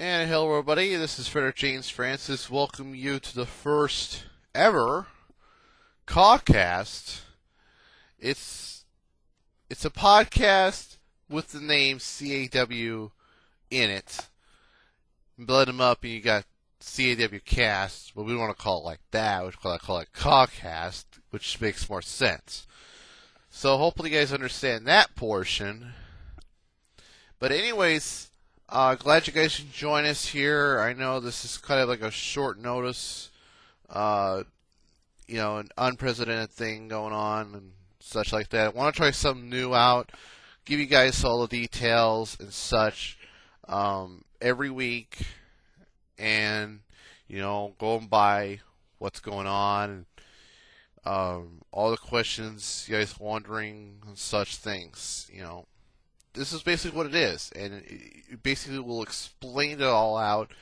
And hello everybody, this is Frederick James Francis. Welcome you to the first ever CAWcast. It's a podcast with the name CAW in it. Blood them up and you got CAWcast, but we don't want to call it like that. We call it CAWcast, which makes more sense. So hopefully you guys understand that portion. But anyways, glad you guys can join us here. I know this is kind of like a short notice, an unprecedented thing going on and such like that. I want to try something new out, give you guys all the details and such every week, and going by what's going on and all the questions you guys wondering and such things. This is basically what it is, and it basically will explain it all out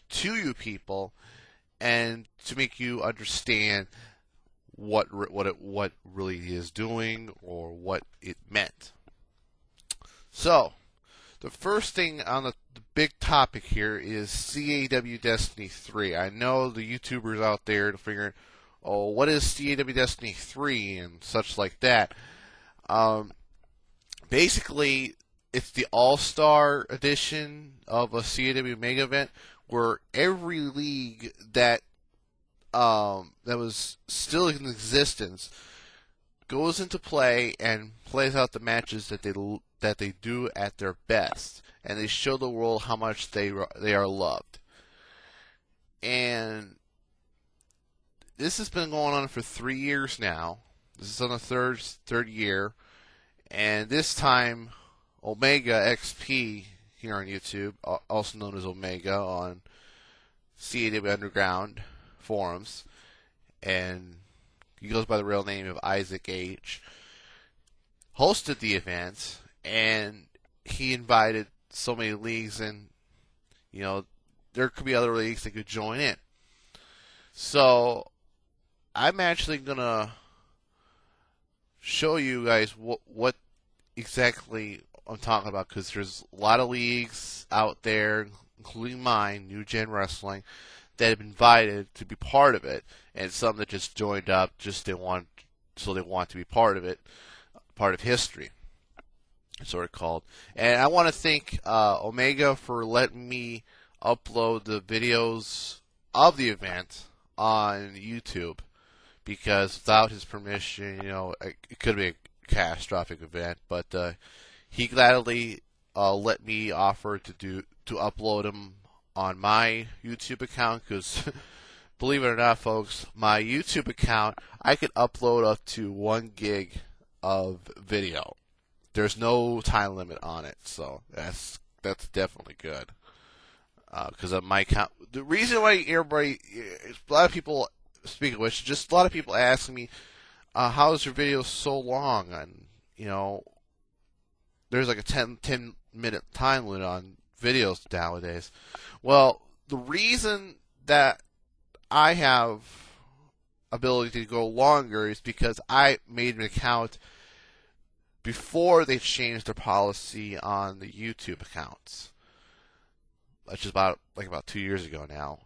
to you people, and to make you understand what it really is doing or what it meant. So, the first thing on the big topic here is CAW Destiny 3. I know the YouTubers out there to figure, what is CAW Destiny 3 and such like that. Basically, it's the All-Star edition of a CAW Mega event where every league that was still in existence goes into play and plays out the matches that they do at their best, and they show the world how much they are loved. And this has been going on for 3 years now. This is on the third year, and this time Omega XP here on YouTube, also known as Omega on CAW Underground forums, and he goes by the real name of Isaac H., hosted the event, and he invited so many leagues, and there could be other leagues that could join in. So I'm actually gonna show you guys what exactly I'm talking about, because there's a lot of leagues out there, including mine, New Gen Wrestling, that have been invited to be part of it, and some that just joined up they want to be part of it, part of history, sort of called. And I want to thank Omega for letting me upload the videos of the event on YouTube, because without his permission, it could be a catastrophic event, but he gladly let me offer to upload them on my YouTube account, because believe it or not, folks, my YouTube account, I can upload up to 1 gig of video. There's no time limit on it, so that's definitely good. Because of my account, the reason why a lot of people, speaking of which, just a lot of people asking me, how is your video so long? And there's like a 10-minute time limit on videos nowadays. Well, the reason that I have ability to go longer is because I made an account before they changed their policy on the YouTube accounts, which is about 2 years ago now.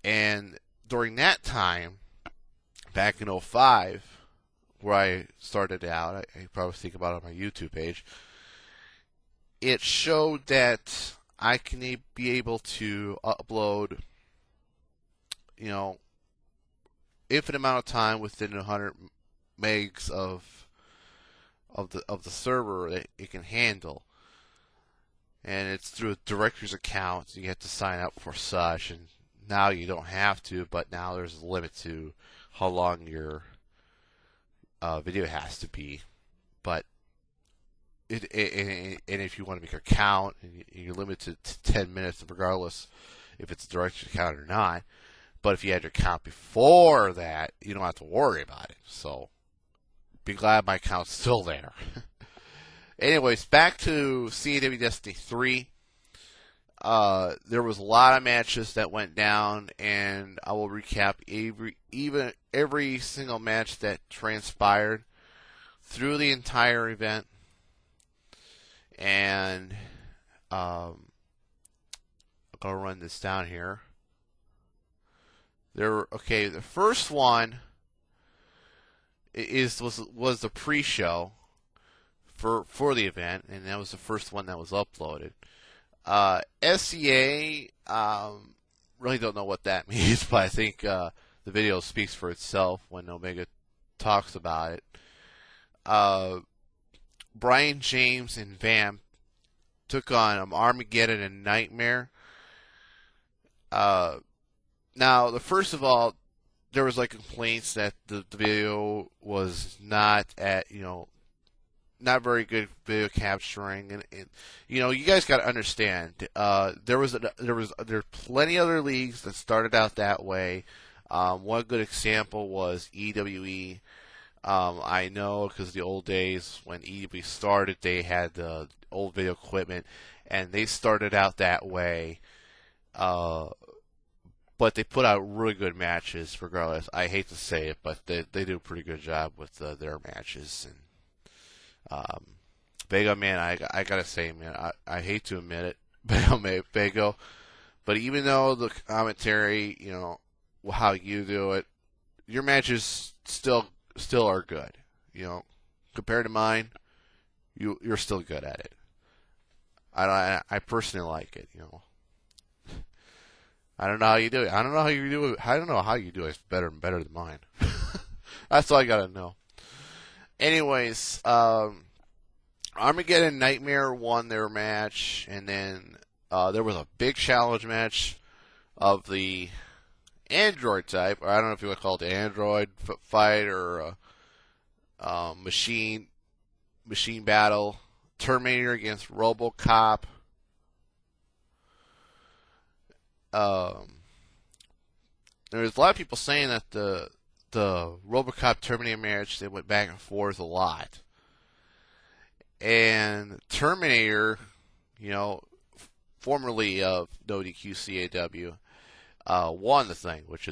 And during that time, back in 2005, where I started out, I probably think about it on my YouTube page, it showed that I can be able to upload, infinite amount of time within 100 megs of the server that it can handle. And it's through a director's account. You have to sign up for such, and now you don't have to, but now there's a limit to how long your video has to be. But and if you want to make a count, and you're limited to 10 minutes, regardless if it's a director's account or not. But if you had your account before that, you don't have to worry about it. So be glad my account's still there. Anyways, back to CAW Destiny 3. There was a lot of matches that went down, and I will recap every single match that transpired through the entire event. And I'll run this down here. Okay, the first one was the pre-show for the event, and that was the first one that was uploaded. SCA, really don't know what that means, but I think the video speaks for itself when Omega talks about it. Brian James and Vamp took on Armageddon and Nightmare. Now, first of all, there was complaints that the video was not not very good video capturing, and you guys got to understand, there are plenty other leagues that started out that way. One good example was EWE. I know because the old days when EWE started, they had the old video equipment, and they started out that way. But they put out really good matches regardless. I hate to say it, but they do a pretty good job with their matches. And Vega, man, I gotta say, man, I hate to admit it, Vega, but even though the commentary, how you do it, your matches still are good. Compared to mine, you're still good at it. I personally like it. I don't know how you do it. I don't know how you do it. I don't know how you do it. It's better than mine. That's all I gotta know. Anyways, Armageddon and Nightmare won their match, and then there was a big challenge match of the Android type, or I don't know if you want to call it the Android fight or machine battle. Terminator against RoboCop. There's a lot of people saying that the RoboCop Terminator match, they went back and forth a lot. And Terminator, formerly of No DQ CAW, won the thing, which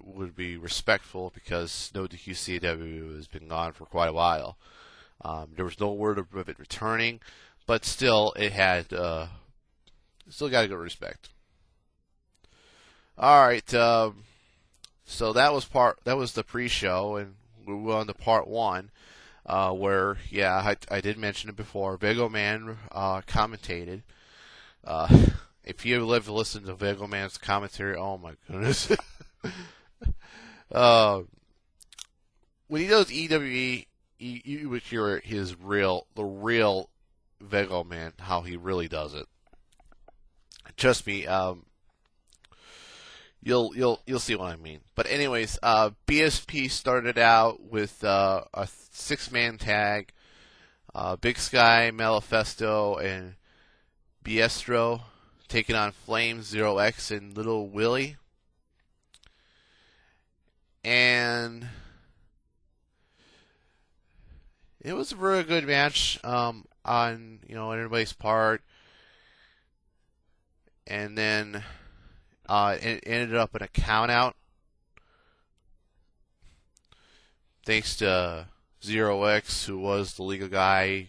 would be respectful because No DQ CAW has been gone for quite a while. There was no word of it returning, but still, it had still got to go respect. All right, so that was the pre-show, and we went on to part one, where I did mention it before. Vigo Man commentated. If you live to listen to Vigo Man's commentary, oh my goodness. When he does EWE, you would hear the real Vigo Man, how he really does it. Trust me, you'll see what I mean. But anyways, BSP started out with a 6-man tag. Big Sky, Manifesto, and Biestro taking on Flame, 0X, and Little Willie. And it was a very good match on everybody's part. And then it ended up in a countout, thanks to 0X, who was the legal guy,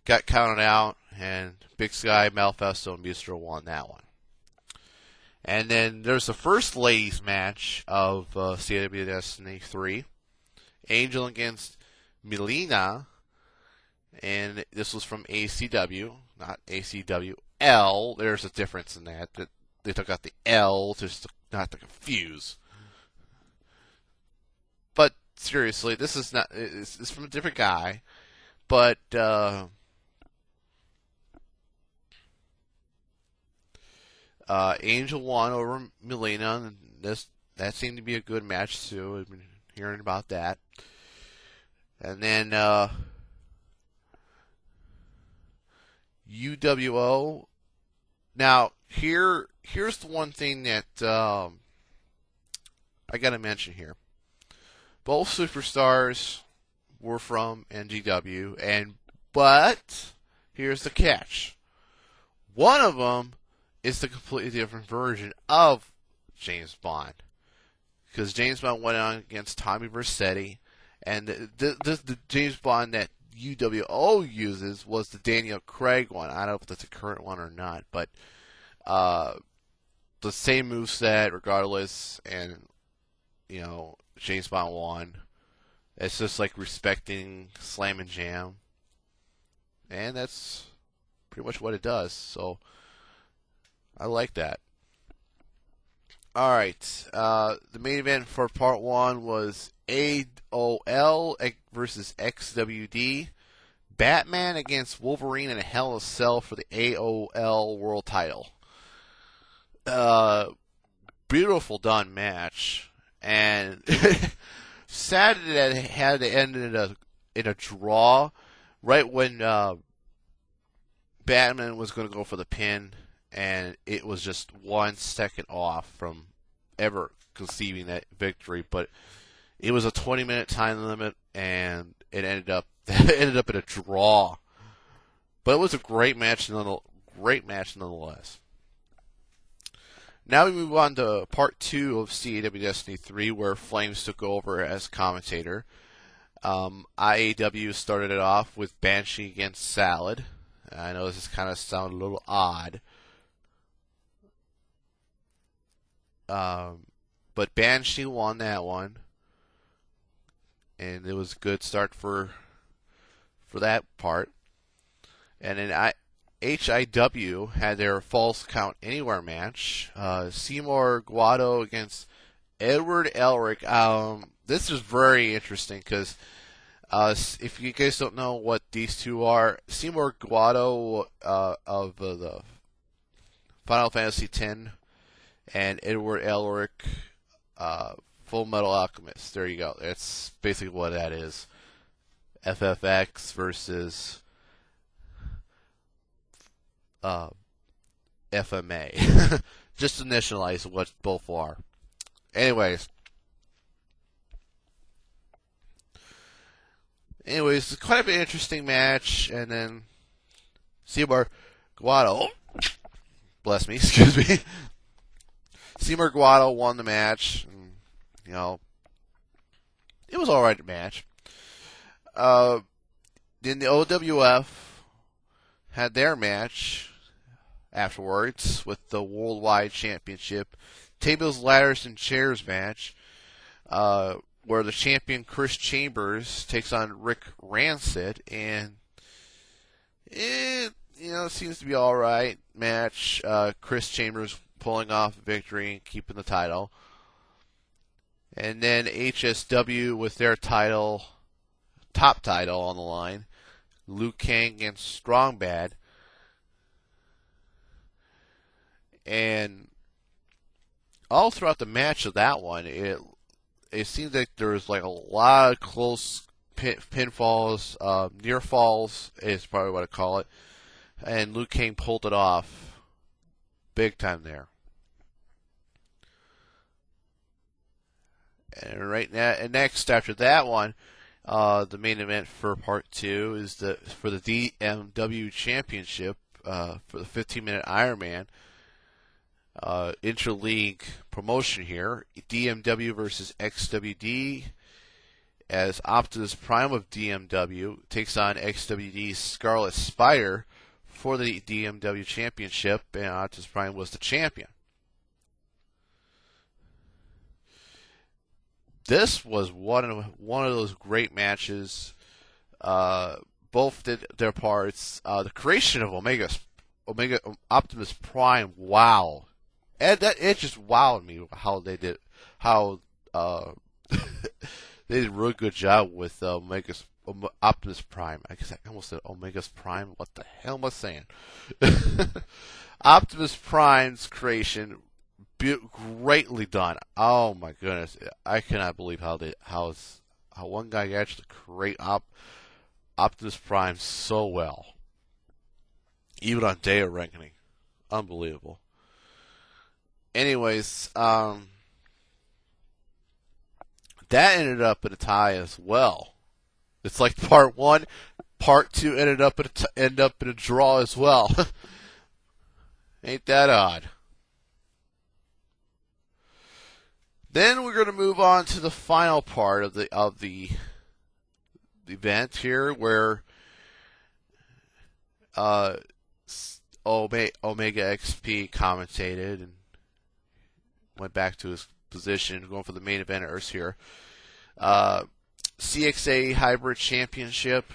got counted out, and Big Sky, Manifesto, and Bistro won that one. And then there's the first ladies match of CAW Destiny 3, Angel against Melina, and this was from ACW, not ACWL. There's a difference in that. They took out the L just not to confuse. But seriously, this is not. It's from a different guy. But Angel won over Melina, and that seemed to be a good match too. I've been hearing about that. And then UWO. Now here's the one thing that I got to mention here. Both superstars were from NGW, but here's the catch. One of them is the completely different version of James Bond, because James Bond went on against Tommy Vercetti, and the James Bond that UWO uses was the Daniel Craig one. I don't know if that's a current one or not, but Uh, the same moveset regardless, and James Bond won. It's just like respecting Slam and Jam, and that's pretty much what it does. So I like that. All right, the main event for part one was AOL versus XWD. Batman against Wolverine in a Hell in a Cell for the AOL World Title. Beautiful done match, and sad that it had to end in a draw, right when Batman was going to go for the pin, and it was just 1 second off from ever conceiving that victory. But it was a 20-minute time limit, and it ended up in a draw. But it was a great match nonetheless. Now we move on to part 2 of CAW Destiny 3, where Flames took over as commentator. IAW started it off with Banshee against Salad. I know this is kind of sound a little odd. But Banshee won that one. And it was a good start for that part. And then HIW had their False Count Anywhere match. Seymour Guado against Edward Elric. This is very interesting because if you guys don't know what these two are, Seymour Guado of the Final Fantasy X and Edward Elric, Full Metal Alchemist. There you go. That's basically what that is. FFX versus FMA. Just initialize what both are. Anyways, it's kind of an interesting match, and then Seymour Guado, bless me, excuse me. Seymour Guado won the match. And, it was alright match. Then the OWF had their match afterwards with the Worldwide Championship Tables, Ladders, and Chairs match, where the champion Chris Chambers takes on Rick Rancid, and it seems to be all right match. Chris Chambers pulling off victory and keeping the title, and then HSW with their top title on the line. Liu Kang against Strong Bad, and all throughout the match of that one, it seems like there was like a lot of close pinfalls, near falls is probably what I call it, and Liu Kang pulled it off big time there. And right now, and next after that one, the main event for part 2 is for the DMW Championship for the 15-minute Ironman. Interleague promotion here. DMW versus XWD, as Optimus Prime of DMW takes on XWD's Scarlet Spider for the DMW Championship, and Optimus Prime was the champion. This was one of those great matches. Both did their parts. The creation of Omega Optimus Prime, wow. And it just wowed me how they did they did a really good job with Optimus Prime. I guess I almost said Omega's Prime. What the hell am I saying? Optimus Prime's creation, greatly done. Oh my goodness, I cannot believe how one guy actually create Optimus Prime so well, even on Day of Reckoning. Unbelievable. Anyways, that ended up in a tie as well. It's like part 1, part 2 ended up in a draw as well. Ain't that odd? Then we're going to move on to the final part of the event here, where Omega XP commentated and went back to his position, going for the main eventers here. CXA Hybrid Championship,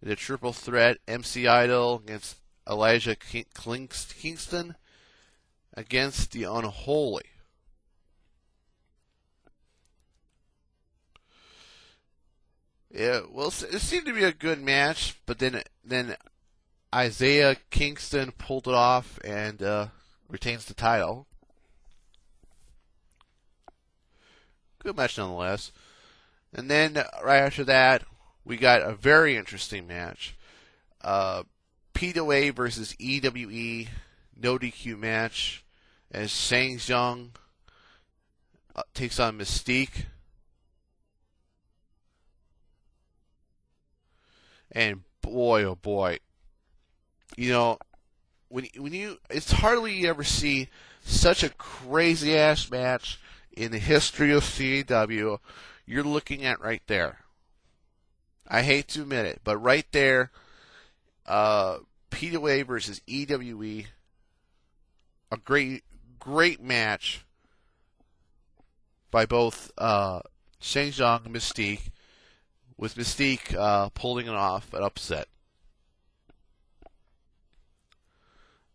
the triple threat, MC Idol against Elijah Kingston against the Unholy. Yeah, well, it seemed to be a good match, but then Isaiah Kingston pulled it off and retains the title. Good match nonetheless. And then right after that, we got a very interesting match. PWA versus EWE, no DQ match, as Shang Zhang takes on Mystique. And boy, oh boy, you know, when you, it's hardly you ever see such a crazy ass match in the history of CAW. You're looking at right there. I hate to admit it, but right there, PWA versus EWE, a great match by both Shang Zhang and Mystique, with Mystique pulling it off an upset.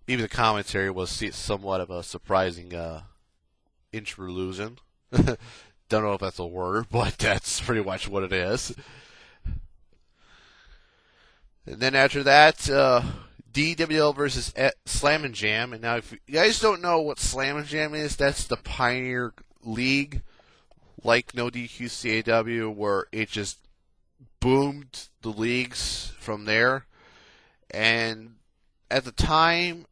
Even the commentary was somewhat of a surprising interlusion. Don't know if that's a word, but that's pretty much what it is. And then after that, DWL versus Slam and Jam. And now, if you guys don't know what Slam and Jam is, that's the Pioneer League, like No DQ CAW, where it just boomed the leagues from there. And at the time,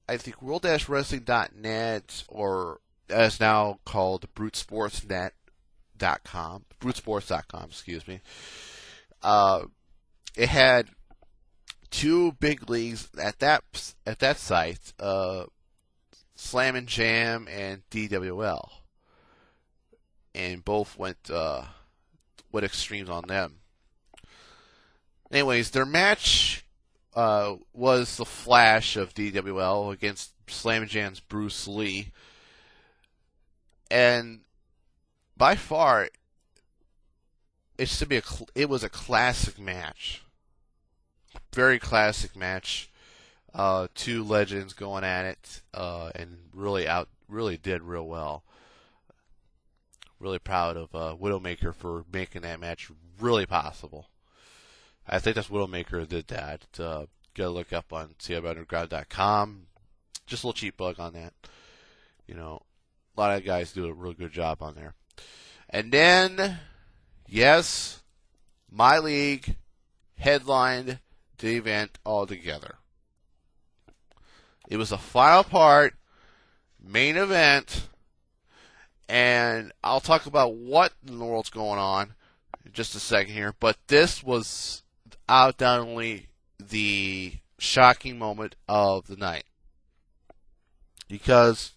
I think World-Wrestling.net, or as now called BruteSportsNet.com, BruteSports.com, excuse me, it had two big leagues at that site, Slam and Jam and DWL, and both went extremes on them. Anyways, their match was the Flash of DWL against Slam and Jam's Bruce Lee, and by far, it was a classic match. Very classic match. Two legends going at it, and really did real well. Really proud of Widowmaker for making that match really possible. I think that's Widowmaker did that. Get a look up on CAWunderground.com. Just a little cheap plug on that. You know, a lot of guys do a real good job on there. And then, yes, my league headlined the event altogether. It was the final part, main event, and I'll talk about what in the world's going on in just a second here, but this was undoubtedly the shocking moment of the night. Because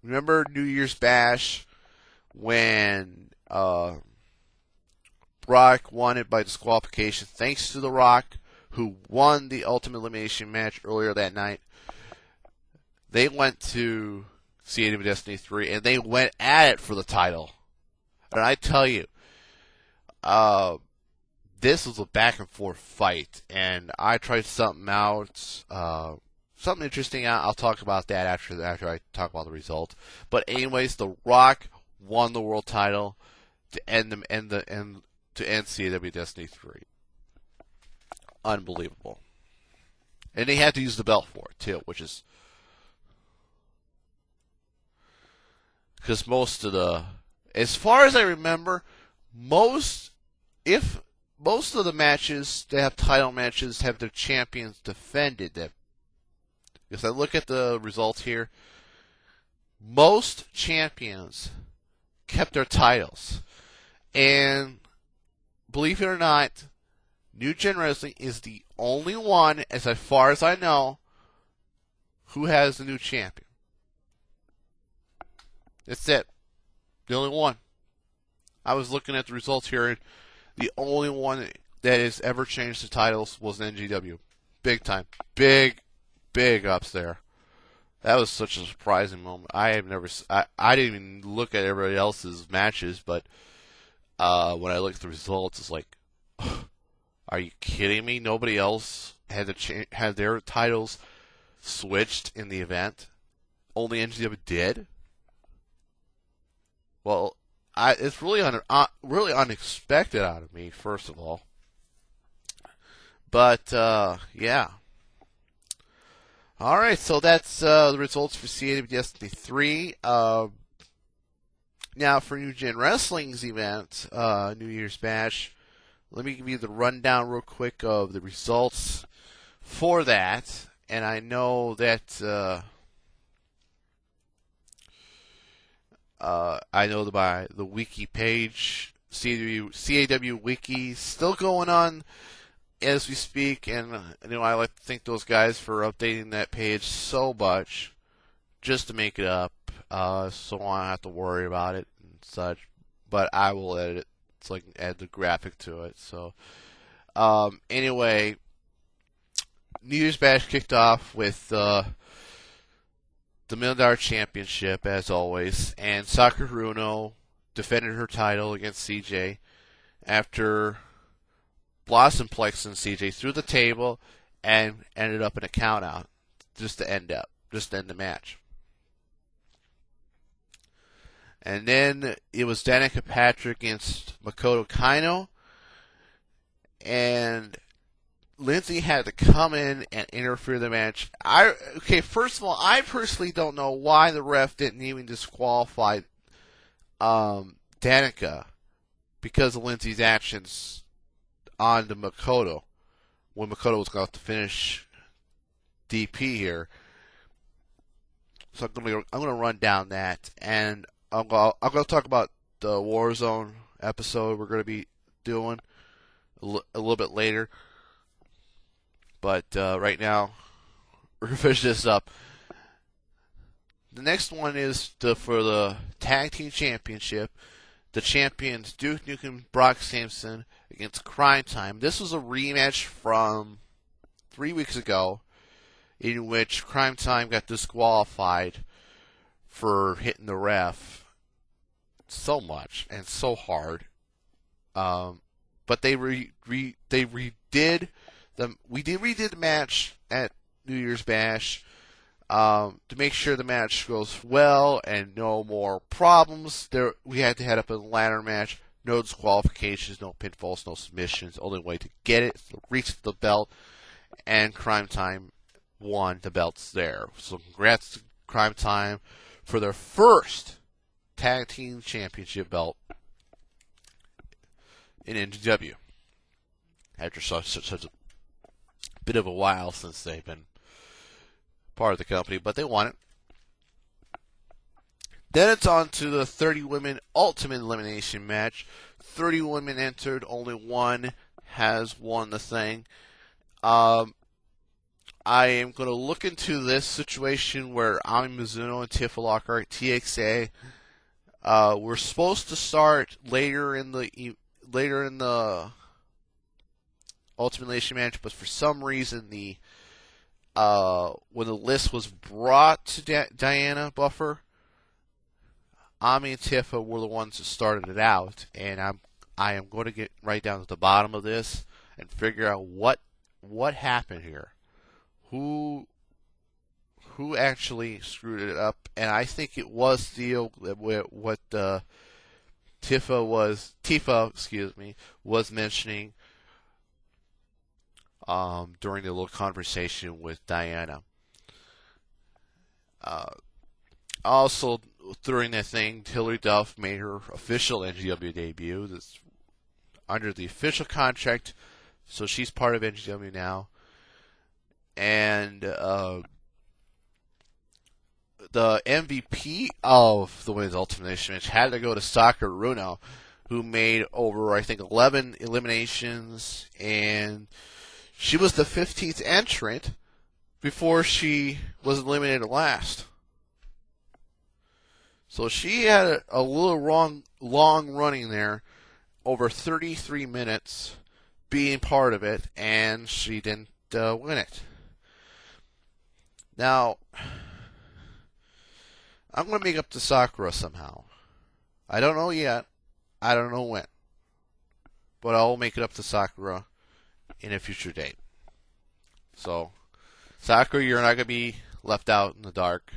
remember New Year's Bash when Brock won it by disqualification thanks to The Rock, who won the Ultimate Elimination match earlier that night. They went to CAW Destiny 3 and they went at it for the title. And I tell you, this was a back and forth fight, and I tried something out, something interesting. I'll talk about that after I talk about the result. But anyways, The Rock won the world title to end CAW Destiny 3. Unbelievable. And they had to use the belt for it too, which is because as far as I remember, most of the matches that have title matches have their champions defended them. If I look at the results here, most champions kept their titles. And believe it or not, New Gen Wrestling is the only one, as far as I know, who has a new champion. That's it. The only one. I was looking at the results here, and the only one that has ever changed the titles was NGW. big time, big ups there. That was such a surprising moment. I didn't even look at everybody else's matches, but when I looked at the results, it's like, are you kidding me? Nobody else had their titles switched in the event. Only NGW did. Well, it's really really unexpected out of me, first of all. But yeah. All right, so that's the results for CAW Destiny 3. Now for New Gen Wrestling's event, New Year's Bash. Let me give you the rundown real quick of the results for that. And I know that by the wiki page, CAW wiki, still going on as we speak, and I like to thank those guys for updating that page so much just to make it up, so I don't have to worry about it and such. But I will edit it so I can add the graphic to it. So anyway, New Year's Bash kicked off with the $1 Million Championship, as always, and Sakaruno defended her title against CJ after Blossom plexing CJ through the table and ended up in a countout just to end the match. And then it was Danica Patrick against Makoto Kaino, and Lindsay had to come in and interfere in the match. First of all, I personally don't know why the ref didn't even disqualify Danica because of Lindsay's actions on to Makoto when Makoto was going to finish DP here. So I'm going to run down that, and I'm going to talk about the WarZone episode we're going to be doing a little bit later. But right now, we're going to finish this up. The next one is for the Tag Team Championship. The champions Duke Nukem, Brock Sampson against Crime Time. This was a rematch from 3 weeks ago, in which Crime Time got disqualified for hitting the ref so much and so hard. But they redid the match at New Year's Bash to make sure the match goes well and no more problems. We had to head up a ladder match. No disqualifications, no pinfalls, no submissions. Only way to get it is to reach the belt, and Crime Time won. The belt's there. So congrats to Crime Time for their first Tag Team Championship belt in NGW. After such a bit of a while since they've been part of the company, but they won it. Then it's on to the 30 women ultimate elimination match. 30 women entered, only one has won the thing. I am going to look into this situation where Ami Mizuno and Tifa Lockhart, TXA, we're supposed to start later in the ultimate elimination match, but for some reason when the list was brought to Diana Buffer, Ami and Tifa were the ones that started it out, and I am going to get right down to the bottom of this and figure out what happened here, who actually screwed it up, and I think it was what Tifa was mentioning during the little conversation with Diana. Also, during that thing, Hilary Duff made her official NGW debut. That's under the official contract, so she's part of NGW now. And the MVP of the Women's Ultimate Elimination match had to go to Sakaruno, who made over, I think, 11 eliminations, and she was the 15th entrant before she was eliminated last. So she had a little long running there, over 33 minutes being part of it, and she didn't win it. Now, I'm going to make up to Sakura somehow. I don't know yet. I don't know when. But I will make it up to Sakura in a future date. So, Sakura, you're not going to be left out in the dark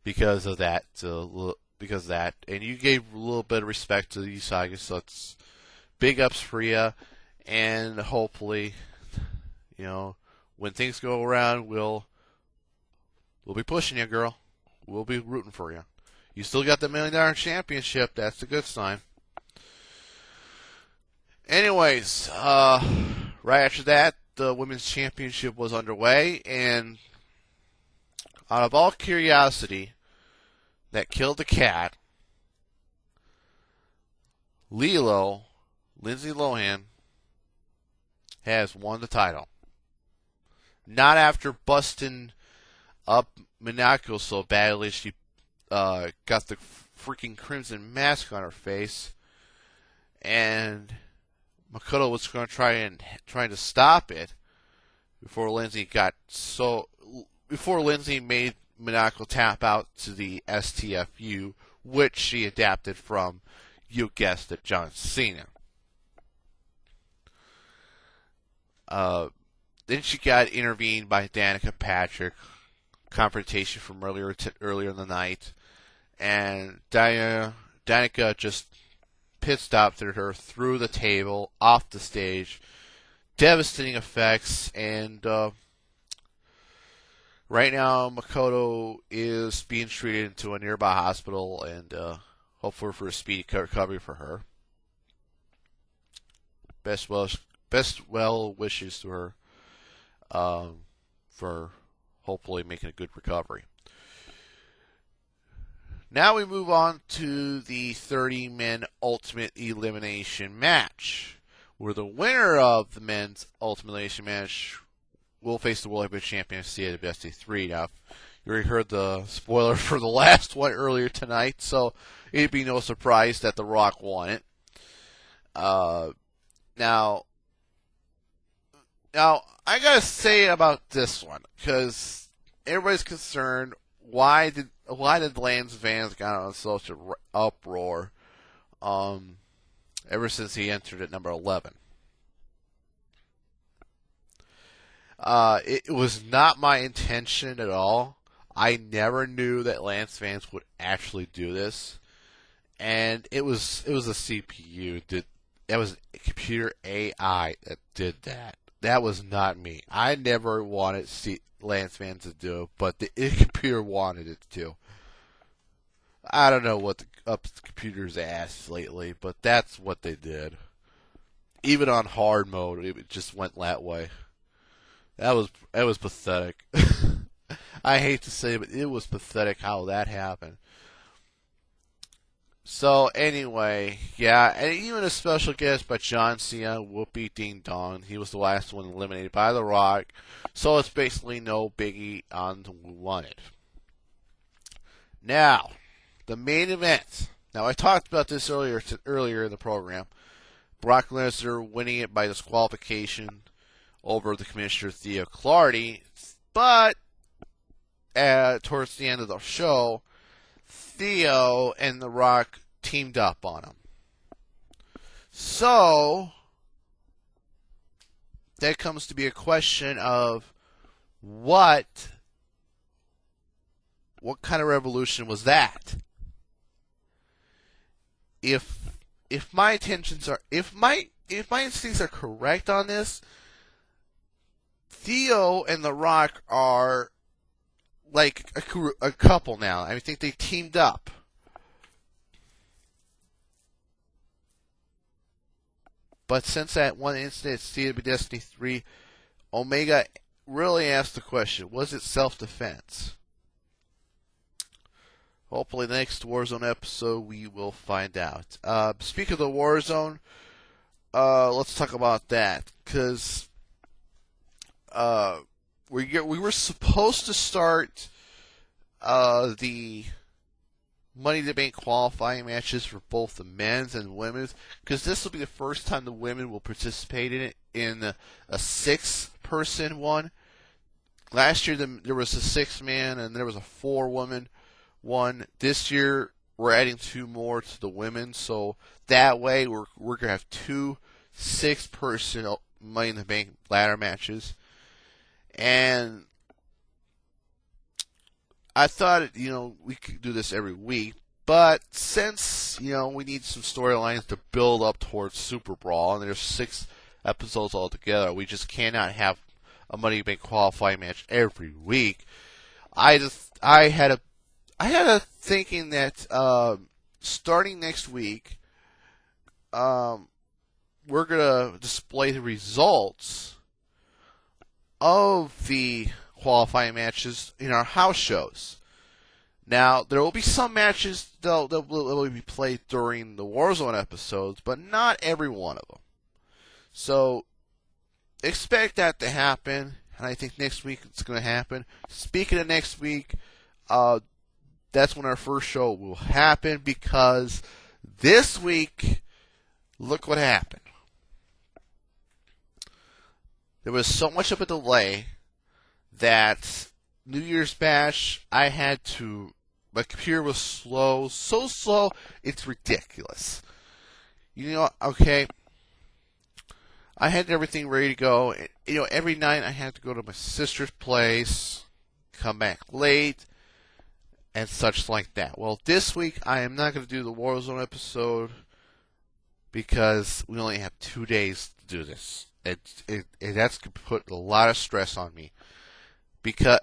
because of that. And you gave a little bit of respect to the Usagi, so it's big ups for you. And hopefully, when things go around, we'll be pushing you, girl. We'll be rooting for you. You still got the $1 Million Championship. That's a good sign. Anyways, right after that, the Women's Championship was underway, and out of all curiosity that killed the cat, Lindsay Lohan, has won the title. Not after busting up Minako so badly she got the freaking crimson mask on her face, and Makoto was going to trying to stop it before Lindsay made Minako tap out to the STFU, which she adapted from, you guessed it, John Cena. Then she got intervened by Danica Patrick. Confrontation from earlier in the night, and Danica just pit stopped her through the table, off the stage. Devastating effects, and right now Makoto is being treated into a nearby hospital, and hopefully for a speedy recovery for her. Best well wishes to her for hopefully making a good recovery. Now we move on to the 30-man Ultimate Elimination match, where the winner of the men's Ultimate Elimination match will face the World Heavyweight Champion CAW Destiny III. Now, you already heard the spoiler for the last one earlier tonight, so it'd be no surprise that The Rock won it. Now, I gotta say about this one, because everybody's concerned, why did Lance Vance got on such an uproar ever since he entered at number 11? It was not my intention at all. I never knew that Lance Vance would actually do this, and it was a CPU. That was a computer AI that did that. That was not me. I never wanted Lance Vance to do it, but the computer wanted it to. I don't know what up the computer's ass lately, but that's what they did. Even on hard mode, it just went that way. That was pathetic. I hate to say it, but it was pathetic how that happened. So anyway, yeah, and even a special guest by John Cena, Whoopi Ding Dong. He was the last one eliminated by The Rock, so it's basically no biggie on who won it. Now, the main event. Now, I talked about this earlier in the program. Brock Lesnar winning it by disqualification over the Commissioner Theo Clardy, but towards the end of the show, Theo and The Rock teamed up on him. So, that comes to be a question of what kind of revolution was that? If my intentions are, if my instincts are correct on this, Theo and The Rock are like a couple now. I think they teamed up. But since that one incident at CAW Destiny 3, Omega really asked the question, was it self-defense? Hopefully the next WarZone episode we will find out. Speaking of the WarZone, let's talk about that. Because we were supposed to start the Money in the Bank qualifying matches for both the men's and women's, because this will be the first time the women will participate in it in a 6 6-person one. Last year there was a 6-man and there was a 4-woman one. This year we're adding 2 more to the women, so that way we're gonna have 2 6-person Money in the Bank ladder matches. And I thought we could do this every week, but since we need some storylines to build up towards Super Brawl, and there's 6 episodes altogether, we just cannot have a Money in the Bank qualifying match every week. I had a thinking that starting next week, we're gonna display the results of the qualifying matches in our house shows. Now, there will be some matches that will be played during the WarZone episodes, but not every one of them. So expect that to happen, and I think next week it's going to happen. Speaking of next week, that's when our first show will happen, because this week, look what happened. There was so much of a delay that New Year's Bash, my computer was slow, so slow, it's ridiculous. Okay, I had everything ready to go. Every night I had to go to my sister's place, come back late, and such like that. Well, this week I am not going to do the WarZone episode because we only have 2 days to do this. That's going to put a lot of stress on me.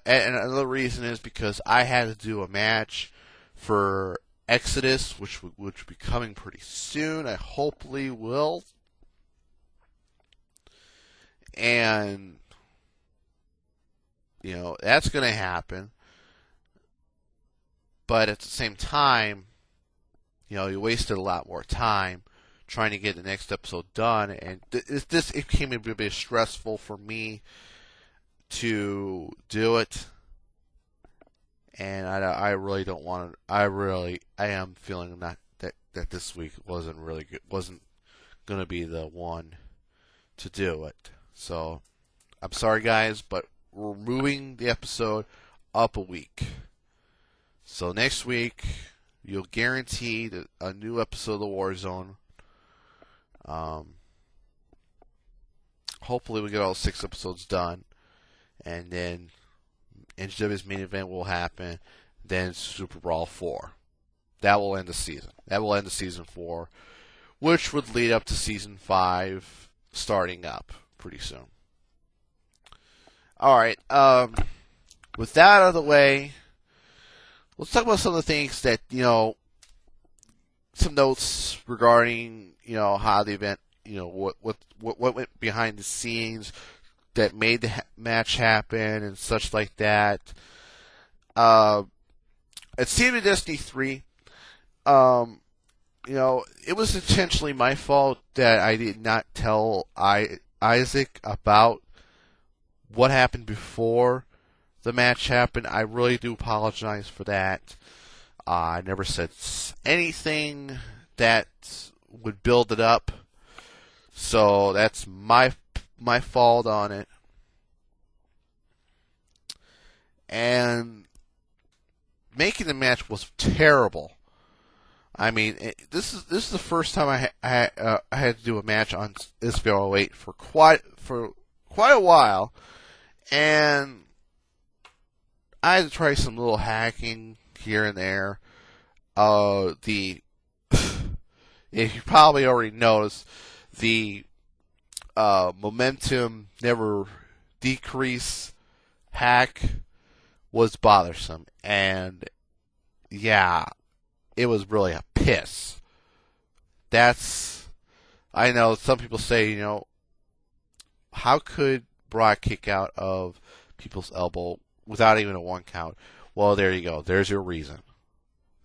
And another reason is because I had to do a match for Exodus, which will be coming pretty soon. I hopefully will. And, that's going to happen. But at the same time, you wasted a lot more time trying to get the next episode done. And it became a bit stressful for me to do it. And I really don't want to. I am feeling that this week wasn't really good, wasn't going to be the one to do it. So, I'm sorry, guys, but we're moving the episode up a week. So next week, you'll guarantee a new episode of the WarZone. Hopefully, we get all 6 episodes done, and then NJW's main event will happen. Then Super Brawl 4. That will end the season. That will end the season 4, which would lead up to season 5 starting up pretty soon. All right. With that out of the way, let's talk about some of the things that some notes regarding how the event, what went behind the scenes that made the match happen and such like that. At CAW Destiny 3, it was intentionally my fault that I did not tell Isaac about what happened before the match happened. I really do apologize for that. I never said anything that would build it up, so that's my fault on it. And making the match was terrible. I mean, this is the first time I had to do a match on SBR 08 for quite a while, and I had to try some little hacking here and there. If you probably already noticed, the momentum never decrease hack was bothersome, and yeah, it was really a piss. I know some people say, how could Brock kick out of people's elbow without even a 1 count? Well, there you go. There's your reason.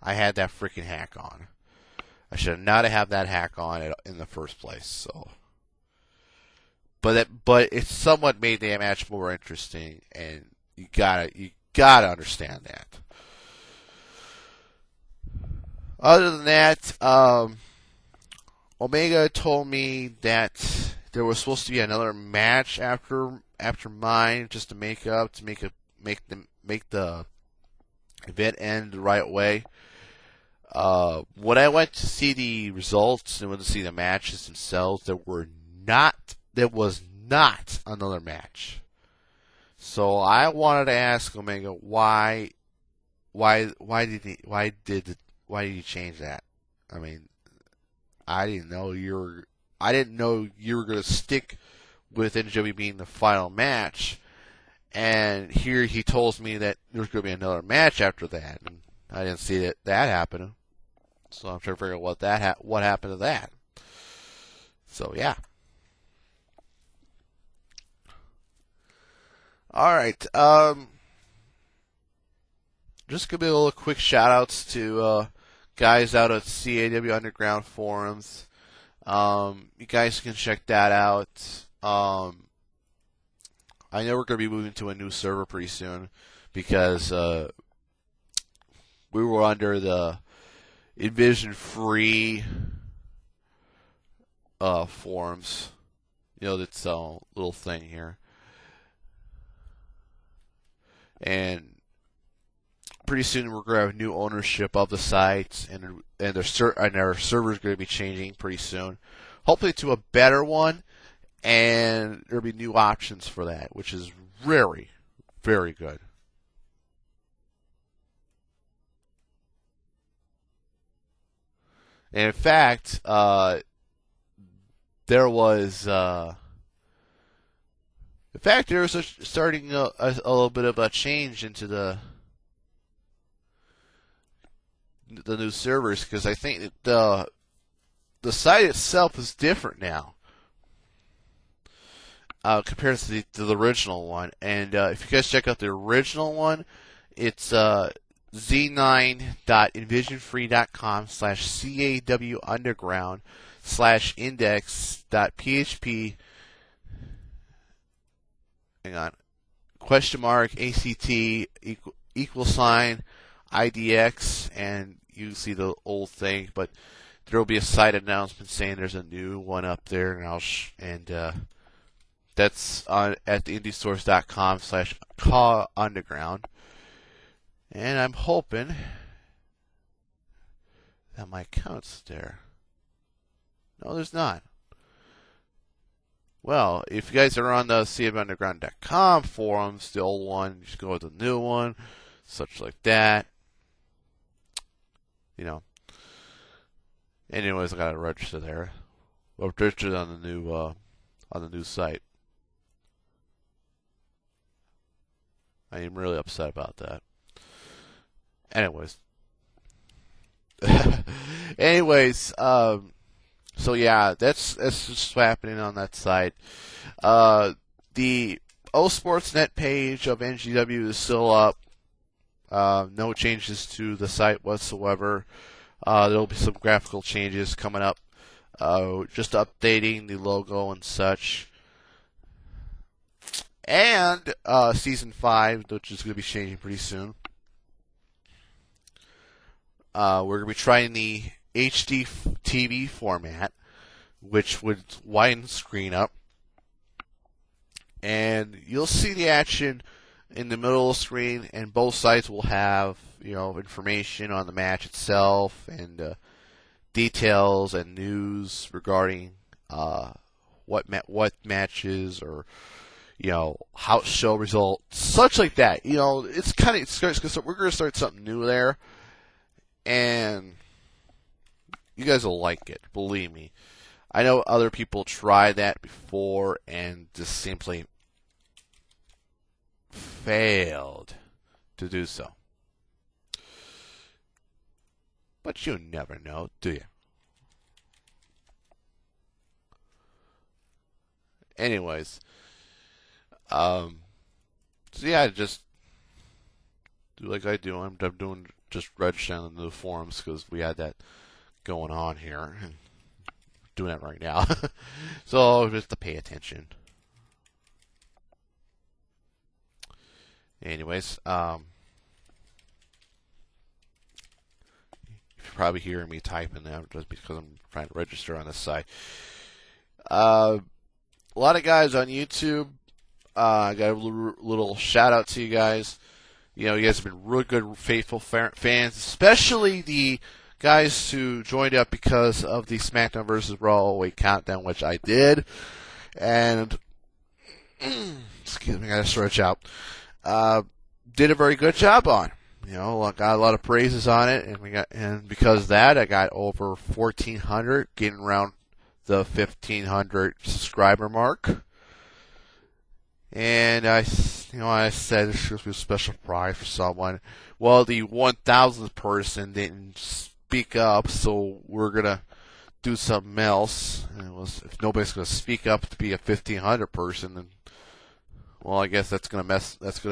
I had that freaking hack on. I should not have that hack on in the first place. So, but it somewhat made the match more interesting, and you gotta understand that. Other than that, Omega told me that there was supposed to be another match after after mine just to make the event end the right way. When I went to see the results and went to see the matches themselves, there was not another match. So I wanted to ask Omega why did you change that? I mean, I didn't know you were going to stick with NJW being the final match. And here he tells me that there's going to be another match after that, and I didn't see that happen. So I'm trying to figure out what happened to that. So yeah. All right. Just gonna be a little quick shout outs to guys out at CAW Underground forums. You guys can check that out. I know we're going to be moving to a new server pretty soon because we were under the Envision Free forums. You know, that's a little thing here. And pretty soon we're going to have new ownership of the site, and our server is going to be changing pretty soon. Hopefully to a better one. And there'll be new options for that, which is very, very good. And in fact, there was starting a little bit of a change into the new servers, because I think that the site itself is different now. Compared to the original one. And if you guys check out the original one, it's z9.envisionfree.com/CAW underground/index.php. Hang on. $ACT =IDX, and you see the old thing, but there will be a site announcement saying there's a new one up there, and that's at indiesource.com/CAW underground. And I'm hoping that my account's there. No, there's not. Well, if you guys are on the CAWunderground.com forums, the old one, you should go with the new one, such like that. You know. Anyways, I gotta register there. Or register on the new site. I am really upset about that. Anyways. So yeah, that's just happening on that site. The OSportsNet page of NGW is still up. No changes to the site whatsoever. There'll be some graphical changes coming up. Just updating the logo and such. And Season 5, which is going to be changing pretty soon. We're going to be trying the HD TV format, which would widen the screen up. And you'll see the action in the middle of the screen, and both sides will have, information on the match itself and details and news regarding what matches or house show results, such like that. We're going to start something new there, and you guys will like it. Believe me. I know other people tried that before and just simply failed to do so. But you never know, do you? Anyways. So yeah, just do like I do. I'm doing just registering on the forums because we had that going on here, and doing that right now. So just to pay attention. Anyways, you're probably hearing me typing now just because I'm trying to register on this site. A lot of guys on YouTube I got a little shout out to you guys. You know, you guys have been really good, faithful fans, especially the guys who joined up because of the SmackDown vs. Raw Weight Countdown, which I did. And, excuse me, I gotta stretch out. Did a very good job on. You know, got a lot of praises on it, and because of that, I got over 1,400, getting around the 1,500 subscriber mark. And I said this was a special prize for someone. Well, the 1,000th person didn't speak up, so we're gonna do something else. And it was, if nobody's gonna speak up to be a 1,500 person, then well, I guess that's gonna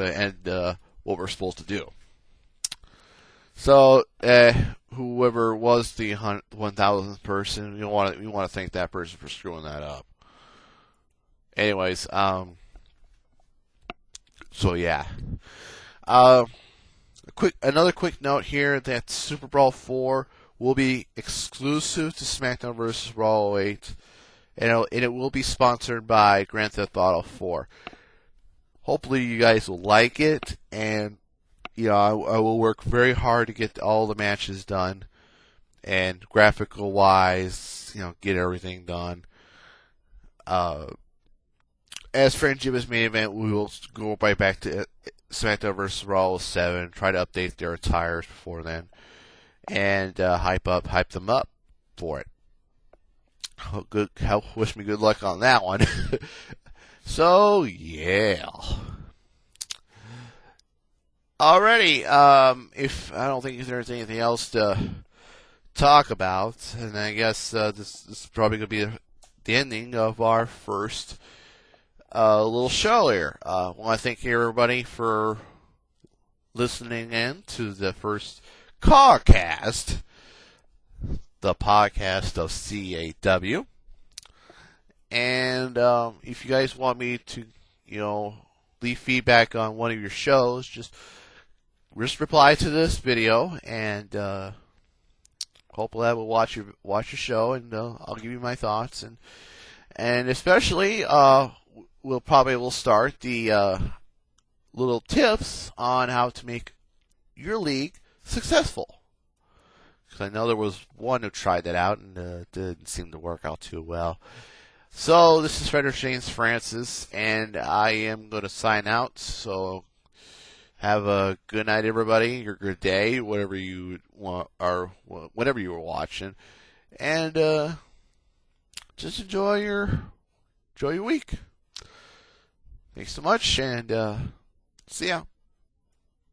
end what we're supposed to do. So, whoever was the 1,000th person, we want to thank that person for screwing that up. Anyways, so yeah. Another quick note here that Super Brawl 4 will be exclusive to SmackDown vs. Raw 8, and it will be sponsored by Grand Theft Auto 4. Hopefully, you guys will like it, and you know, I will work very hard to get all the matches done, and graphical wise, you know, get everything done. As for Jim's main event, we will go right back to SmackDown vs. Raw 7, try to update their attires before then, and hype them up for it. Wish me good luck on that one. So yeah. Alrighty, if I don't think there's anything else to talk about, and I guess this is probably going to be the ending of our first little show here. I want to thank everybody for listening in to the first CAWcast, the podcast of CAW. And if you guys want me to, you know, leave feedback on one of your shows, just reply to this video, and hopefully I will watch your show, and I'll give you my thoughts, and especially we'll start the little tips on how to make your league successful. Because I know there was one who tried that out and didn't seem to work out too well. So this is Frederick James Francis, and I am going to sign out. So have a good night, everybody, or good day, whatever you want, or whatever you were watching, and just enjoy your week. Thanks so much, and see ya.